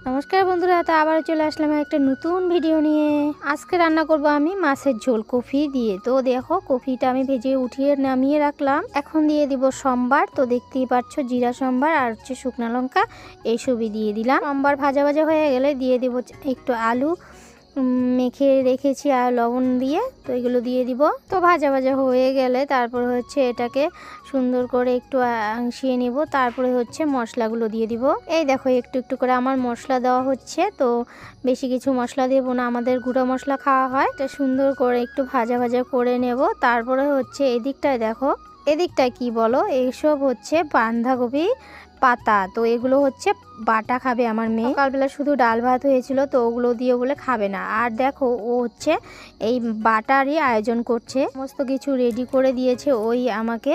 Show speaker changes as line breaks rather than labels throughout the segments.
নমস্কার বন্ধুরা, তো আবার চলে আসলাম একটা নতুন ভিডিও নিয়ে। আজকে রান্না করব আমি মাছের ঝোল কফি দিয়ে। তো দেখো কফিটা আমি ভেজে উঠিয়ে নামিয়ে রাখলাম। এখন দিয়ে দিব সম্বার। তো দেখতেই পাচ্ছ জিরা সম্বার আর হচ্ছে শুকনো লঙ্কা এইসবই দিয়ে দিলাম। সম্বার ভাজা ভাজা হয়ে গেলে দিয়ে দিব একটু আলু মেখে রেখেছি আর লবণ দিয়ে, তো এগুলো দিয়ে দিব। তো ভাজা ভাজা হয়ে গেলে তারপর হচ্ছে এটাকে সুন্দর করে একটু আংশিয়ে নিব। তারপরে হচ্ছে মশলাগুলো দিয়ে দিব। এই দেখো একটু একটু করে আমার মশলা দেওয়া হচ্ছে। তো বেশি কিছু মশলা দেবো না, আমাদের গুঁড়ো মশলা খাওয়া হয়। এটা সুন্দর করে একটু ভাজা ভাজা করে নেব। তারপরে হচ্ছে এদিকটায় দেখো, এদিকটায় কি বলো, এইসব হচ্ছে বাঁধাকপি পাতা। তো এগুলো হচ্ছে বাটা খাবে আমার মেয়ে। সকালবেলা শুধু ডাল ভাত হয়েছিল, তো ওগুলো দিয়ে বলে খাবে না। আর দেখো ও হচ্ছে এই বাটারই আয়োজন করছে, সমস্ত কিছু রেডি করে দিয়েছে ওই আমাকে।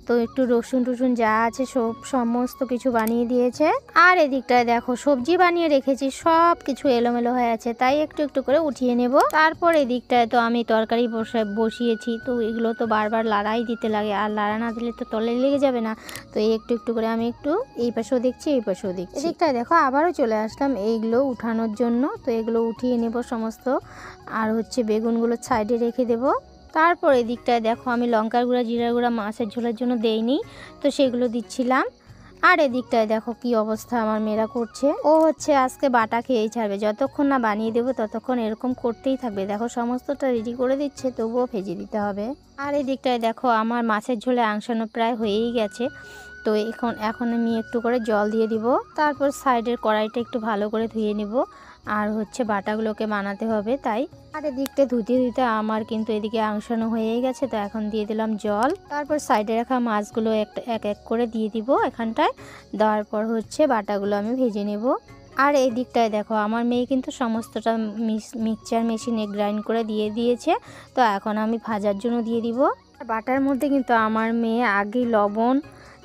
তো একটু রসুন টসুন যা আছে সব সমস্ত কিছু বানিয়ে দিয়েছে। আর এদিকটায় দেখো সবজি বানিয়ে রেখেছি, সব কিছু এলোমেলো হয়ে আছে, তাই একটু একটু করে উঠিয়ে নেব। তারপর এদিকটায় তো আমি তরকারি বসিয়েছি। তো এগুলো তো বারবার লাড়াই দিতে লাগে, আর লাড়া না দিলে তো তলে লেগে যাবে না। তো একটু একটু করে আমি একটু এই পাশেও দেখছি এই পাশেও দেখছি। এদিকটায় দেখো আবারও চলে আসলাম এইগুলো উঠানোর জন্য। তো এগুলো উঠিয়ে নেব সমস্ত। আর হচ্ছে বেগুনগুলো সাইডে রেখে দেব। তারপর এদিকটায় দেখো আমি লঙ্কার গুঁড়া জিরার গুঁড়া মাছের ঝোলের জন্য দেইনি, তো সেগুলো দিচ্ছিলাম। আর এদিকটায় দেখো কি অবস্থা আমার মেয়েরা করছে। ও হচ্ছে আজকে বাটা খেয়েই ছাড়বে, যতক্ষণ না বানিয়ে দেবো ততক্ষণ এরকম করতেই থাকবে। দেখো সমস্তটা রেডি করে দিচ্ছে, তবুও ভেজে দিতে হবে। আর এদিকটায় দেখো আমার মাছের ঝোলে আংশানো প্রায় হয়েই গেছে। তো এখন আমি একটু করে জল দিয়ে দিব। তারপর সাইডের কড়াইটা একটু ভালো করে ধুয়ে নিব। আর হচ্ছে বাটাগুলোকে বানাতে হবে তাই। আর এদিকটা ধুতে ধুতে আমার কিন্তু এদিকে আংশানো হয়েই গেছে। তো এখন দিয়ে দিলাম জল। তারপর সাইডে রাখা মাছগুলো এক এক করে দিয়ে দিব এখানটায়। দেওয়ার পর হচ্ছে বাটাগুলো আমি ভেজে নেব। আর এই দিকটায় দেখো আমার মেয়ে কিন্তু সমস্তটা মিক্সচার মেশিনে গ্রাইন্ড করে দিয়ে দিয়েছে। তো এখন আমি ভাজার জন্য দিয়ে দিব। বাটার মধ্যে কিন্তু আমার মেয়ে আগে লবণ,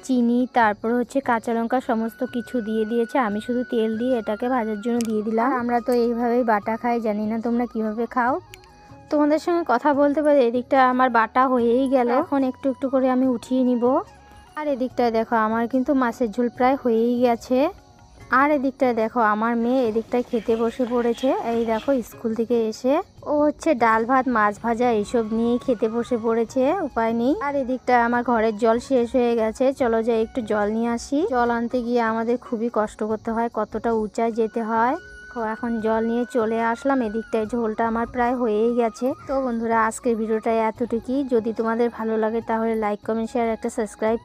চিনি, তারপর হচ্ছে কাঁচা লঙ্কা সমস্ত কিছু দিয়ে দিয়েছে। আমি শুধু তেল দিয়ে এটাকে ভাজার জন্য দিয়ে দিলাম। আমরা তো এইভাবেই বাটা খাই, জানি না তোমরা কিভাবে খাও। তোমাদের সঙ্গে কথা বলতে পারি এদিকটা আমার বাটা হয়েই গেল। এখন একটু একটু করে আমি উঠিয়ে নিব। আর এদিকটায় দেখো আমার কিন্তু মাছের ঝোল প্রায় হয়েই গেছে। আর এদিকটায় দেখো আমার মেয়ে এদিকটায় খেতে বসে পড়েছে। এই দেখো স্কুল থেকে এসে ও হচ্ছে ডাল ভাত মাছ ভাজা এইসব নিয়েই খেতে বসে পড়েছে, উপায় নেই। আর এদিকটা আমার ঘরের জল শেষ হয়ে গেছে, চলো যাই একটু জল নিয়ে আসি। জল আনতে গিয়ে আমাদের খুবই কষ্ট করতে হয়, কতটা উঁচায় যেতে হয়। এখন জল নিয়ে চলে আসলাম। এদিকটায় ঝোলটা আমার প্রায় হয়েই গেছে। তো বন্ধুরা আজকের ভিডিওটা এতটুকুই। যদি তোমাদের ভালো লাগে তাহলে লাইক কমেন্ট শেয়ার একটা সাবস্ক্রাইব